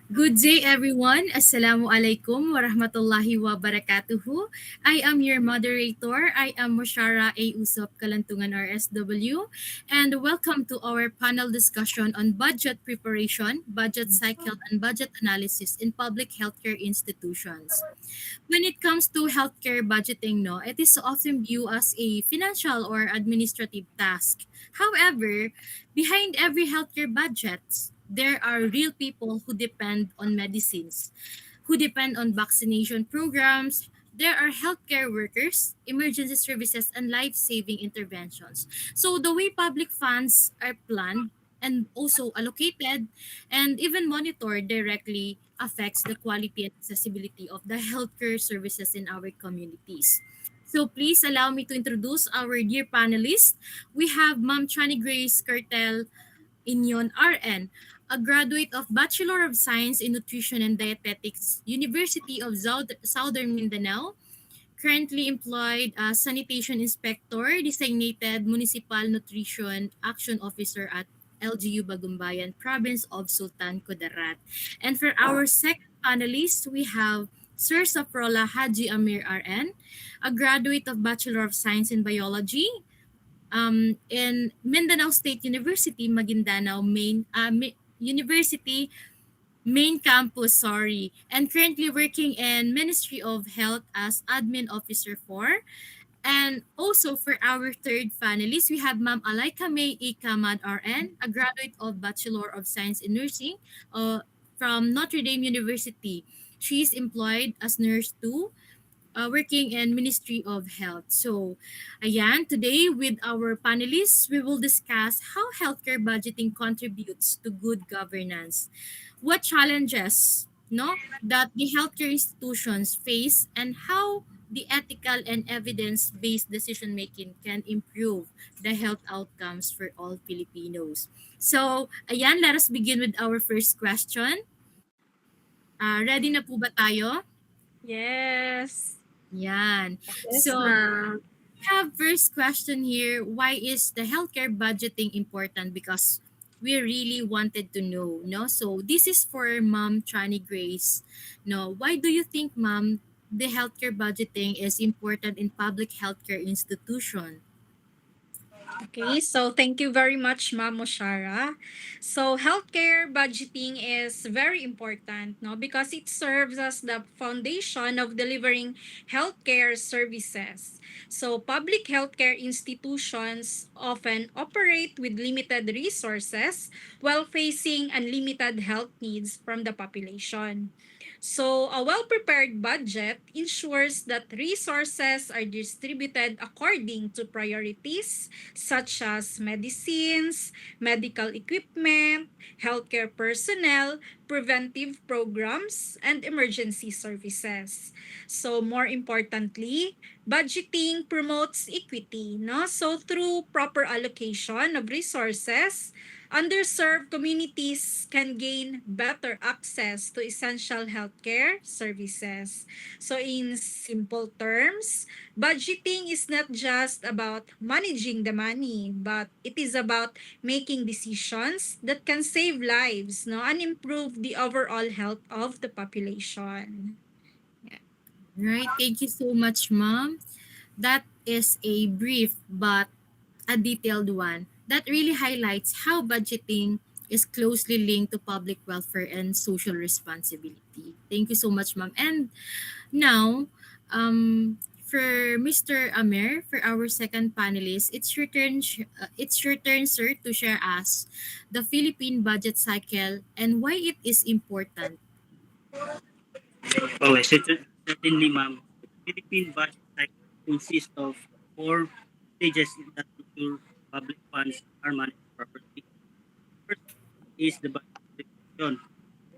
Good day everyone. Assalamu alaikum warahmatullahi wabarakatuhu. I am your moderator. I am Mushara A. Usop Kalantungan RSW, and welcome to our panel discussion on budget preparation, budget cycle and budget analysis in public healthcare institutions. When it comes to healthcare budgeting, no, it is often viewed as a financial or administrative task. However, behind every healthcare budget, there are real people who depend on medicines, who depend on vaccination programs. There are healthcare workers, emergency services, and life saving interventions. So, the way public funds are planned and also allocated and even monitored directly affects the quality and accessibility of the healthcare services in our communities. So please allow me to introduce our dear panelists. We have Ma'am Chani Grace Cartel Inyon RN, a graduate of Bachelor of Science in Nutrition and Dietetics, University of Southern Mindanao, currently employed as sanitation inspector, designated municipal nutrition action officer at LGU Bagumbayan, province of Sultan Kudarat. And for our second panelist, we have Sir Safrola Haji Amir RN, a graduate of Bachelor of Science in Biology in Mindanao State University, Maguindanao University main campus, sorry, and currently working in Ministry of Health as admin officer for. And also for our third finalist, we have Ma'am Alaika May E. Kamad RN, a graduate of Bachelor of Science in Nursing from Notre Dame University. She is employed as nurse too, working in Ministry of Health. So, ayan, today with our panelists, we will discuss how healthcare budgeting contributes to good governance, what challenges no that the healthcare institutions face, and how the ethical and evidence-based decision making can improve the health outcomes for all Filipinos. So, ayan, let us begin with our first question. Ready na po ba tayo? Yes. Yan. Yes, So, ma'am. we have first question here. Why is the healthcare budgeting important? Because we really wanted to know, no? So, this is for Mom Chani Grace. No, why do you think, Mom, the healthcare budgeting is important in public healthcare institution? Okay, so thank you very much, Ma'am Moshara. So healthcare budgeting is very important, no, because it serves as the foundation of delivering healthcare services. So public healthcare institutions often operate with limited resources while facing unlimited health needs from the population. So, a well prepared budget ensures that resources are distributed according to priorities such as medicines, medical equipment, healthcare personnel, preventive programs, and emergency services. So, more importantly, budgeting promotes equity, no? So, through proper allocation of resources, underserved communities can gain better access to essential healthcare services. So, in simple terms, budgeting is not just about managing the money, but it is about making decisions that can save lives, no, and improve the overall health of the population. Yeah. Right. Thank you so much, Mom. That is a brief but a detailed one that really highlights how budgeting is closely linked to public welfare and social responsibility. Thank you so much, Ma'am. And now, for Mr. Amer, for our second panelist, it's your turn, sir, to share us the Philippine budget cycle and why it is important. Oh, certainly, ma'am. The Philippine budget cycle consists of four stages that ensure public funds are managed properly. First is the budget execution.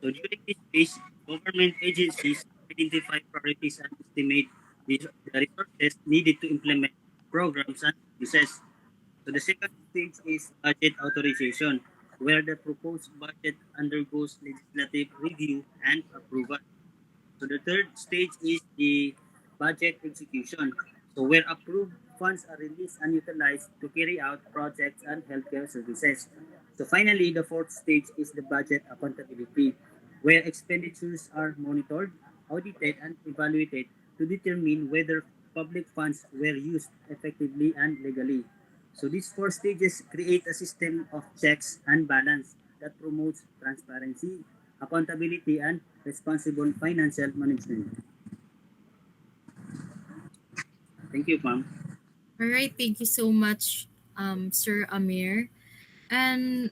So during this phase, government agencies identify priorities and estimate the resources needed to implement programs and services. So the second stage is budget authorization, where the proposed budget undergoes legislative review and approval. So the third stage is the budget execution. So where approved funds are released and utilized to carry out projects and healthcare services. So finally, the fourth stage is the budget accountability. where expenditures are monitored, audited, and evaluated to determine whether public funds were used effectively and legally. So these four stages create a system of checks and balance that promotes transparency, accountability, and responsible financial management. Thank you, ma'am. All right, thank you so much, Sir Amir. And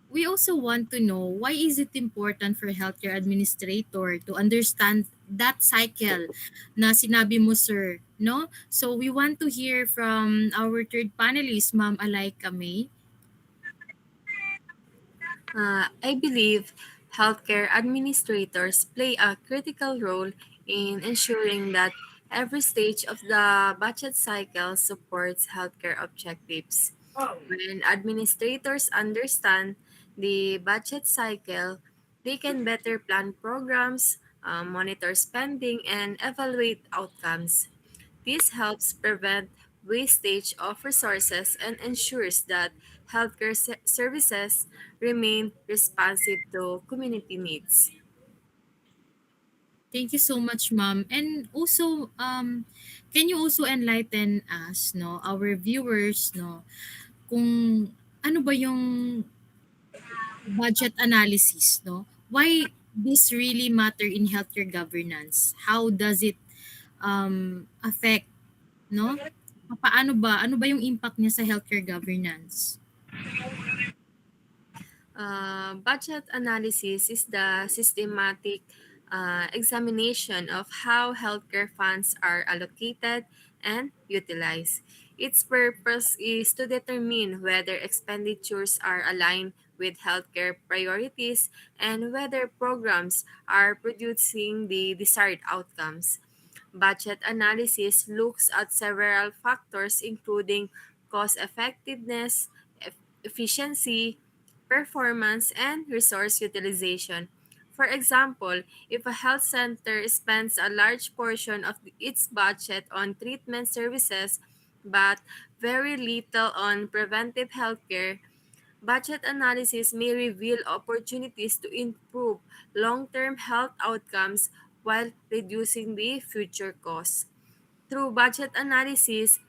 we also want to know, why is it important for healthcare administrator to understand that cycle na sinabi mo, sir, no? So we want to hear from our third panelist, Ma'am Alaika May. I believe healthcare administrators play a critical role in ensuring that every stage of the budget cycle supports healthcare objectives. When administrators understand the budget cycle, they can better plan programs, monitor spending, and evaluate outcomes. This helps prevent wastage of resources and ensures that healthcare services remain responsive to community needs. Thank you so much, Ma'am. And also, can you also enlighten us, no, our viewers, no, kung ano ba yung budget analysis, no? Why this really matter in healthcare governance? How does it affect, no? Paano ba? Ano ba yung impact niya sa healthcare governance? Budget analysis is the systematic examination of how healthcare funds are allocated and utilized. Its purpose is to determine whether expenditures are aligned with healthcare priorities and whether programs are producing the desired outcomes. Budget analysis looks at several factors, including cost effectiveness, efficiency, performance, and resource utilization. For example, if a health center spends a large portion of its budget on treatment services but very little on preventive healthcare, budget analysis may reveal opportunities to improve long term health outcomes while reducing the future costs. Through budget analysis,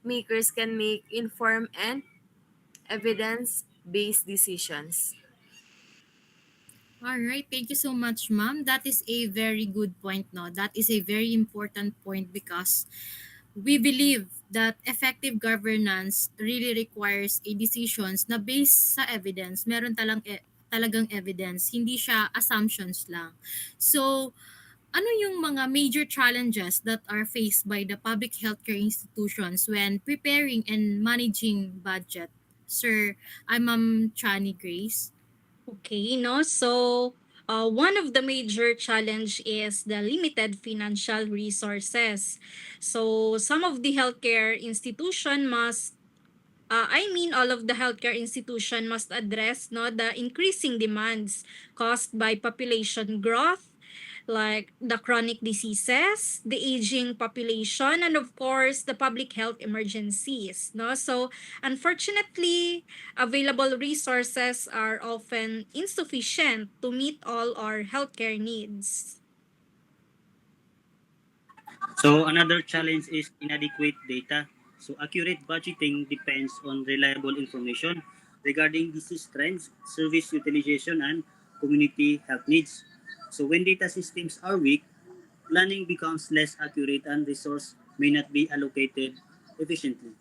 makers can make informed and evidence based decisions. All right, thank you so much, Ma'am. That is a very good point, no? That is a very important point because we believe that effective governance really requires a decisions na based sa evidence. Meron talagang evidence, hindi siya assumptions lang. So, ano yung mga major challenges that are faced by the public healthcare institutions when preparing and managing budget? Sir, I'm Ma'am Chani Grace. Okay, no? So, one of the major challenge is the limited financial resources. So, some of the healthcare institution must all of the healthcare institution must address no the increasing demands caused by population growth, like the chronic diseases, the aging population, and of course the public health emergencies. No, so unfortunately, available resources are often insufficient to meet all our healthcare needs. So another challenge is inadequate data. So accurate budgeting depends on reliable information regarding disease trends, service utilization, and community health needs. So when data systems are weak, planning becomes less accurate and resource may not be allocated efficiently.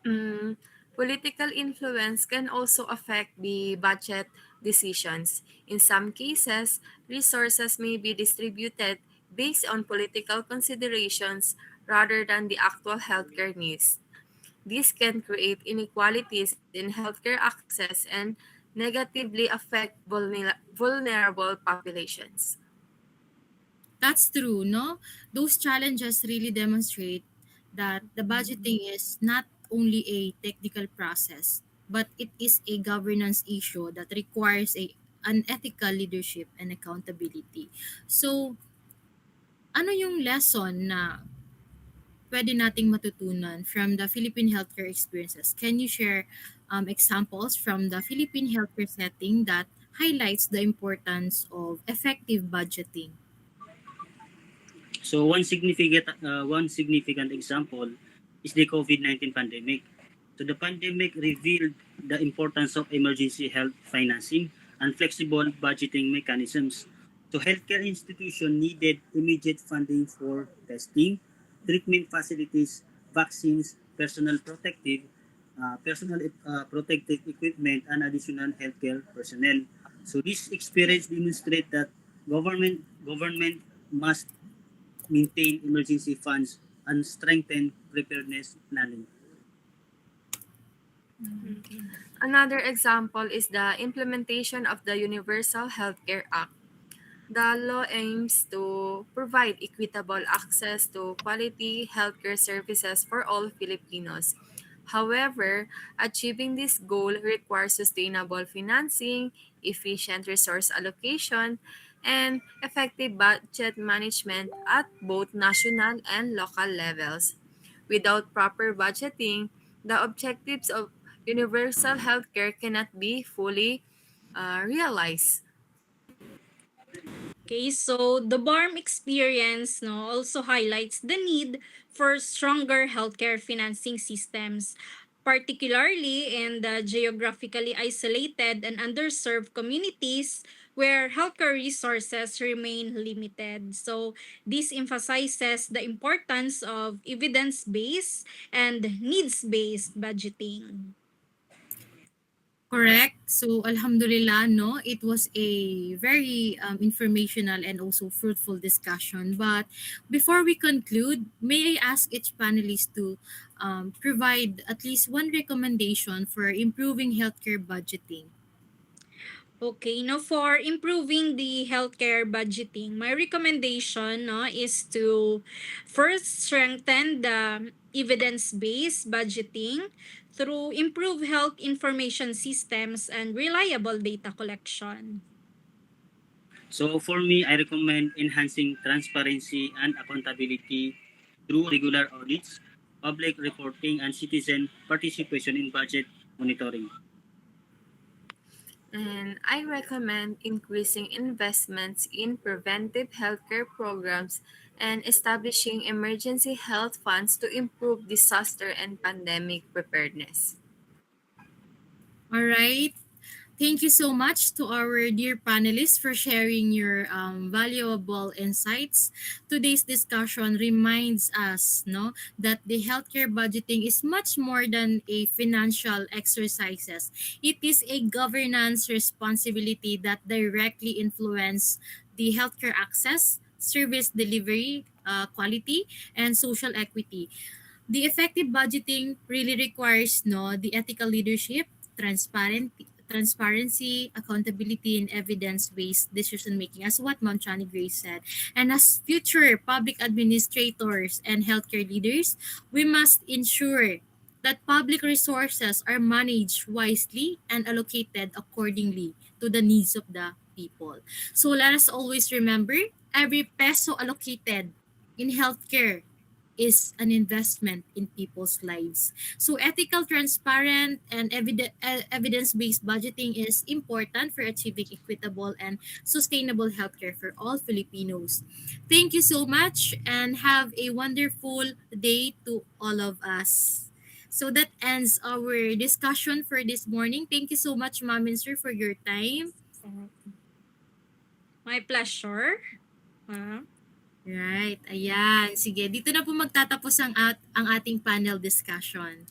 Mm, Political influence can also affect the budget decisions. In some cases, resources may be distributed based on political considerations rather than the actual healthcare needs. This can create inequalities in healthcare access and negatively affect vulnerable populations. That's true, no? Those challenges really demonstrate that the budgeting is not only a technical process, but it is a governance issue that requires an ethical leadership and accountability. So, ano yung lesson na pwede nating matutunan from the Philippine healthcare experiences? Can you share examples from the Philippine healthcare setting that highlights the importance of effective budgeting. So one significant example is the COVID-19 pandemic. So the pandemic revealed the importance of emergency health financing and flexible budgeting mechanisms. So healthcare institutions needed immediate funding for testing, treatment facilities, vaccines, personal protective equipment, and additional healthcare personnel. So this experience demonstrates that government must maintain emergency funds, and strengthen preparedness planning. Another example is the implementation of the Universal Healthcare Act. The law aims to provide equitable access to quality healthcare services for all Filipinos. However, achieving this goal requires sustainable financing, efficient resource allocation, and effective budget management at both national and local levels. Without proper budgeting, the objectives of universal healthcare cannot be fully realized. Okay, so the BARM experience also highlights the need for stronger healthcare financing systems, particularly in the geographically isolated and underserved communities where healthcare resources remain limited. So this emphasizes the importance of evidence-based and needs-based budgeting. Correct. So, Alhamdulillah, no, it was a very informational and also fruitful discussion. But before we conclude, may I ask each panelist to provide at least one recommendation for improving healthcare budgeting? Okay, now for improving the healthcare budgeting, my recommendation is to first strengthen the evidence-based budgeting through improved health information systems and reliable data collection. So for me, I recommend enhancing transparency and accountability through regular audits, public reporting, and citizen participation in budget monitoring. And I recommend increasing investments in preventive healthcare programs and establishing emergency health funds to improve disaster and pandemic preparedness. All right. Thank you so much to our dear panelists for sharing your valuable insights. Today's discussion reminds us, no, that the healthcare budgeting is much more than a financial exercises. It is a governance responsibility that directly influence the healthcare access, service delivery, quality, and social equity. The effective budgeting really requires the ethical leadership, transparency, accountability, and evidence-based decision making, as what Ma'am Chani Grace said. And as future public administrators and healthcare leaders, we must ensure that public resources are managed wisely and allocated accordingly to the needs of the people. So let us always remember, every peso allocated in healthcare is an investment in people's lives. So ethical, transparent, and evidence-based budgeting is important for achieving equitable and sustainable healthcare for all Filipinos. Thank you so much and have a wonderful day to all of us. So that ends our discussion for this morning. Thank you so much, Ma'am and Sir, for your time. My pleasure. Right, ayan. Sige, dito na po magtatapos ang ating panel discussion.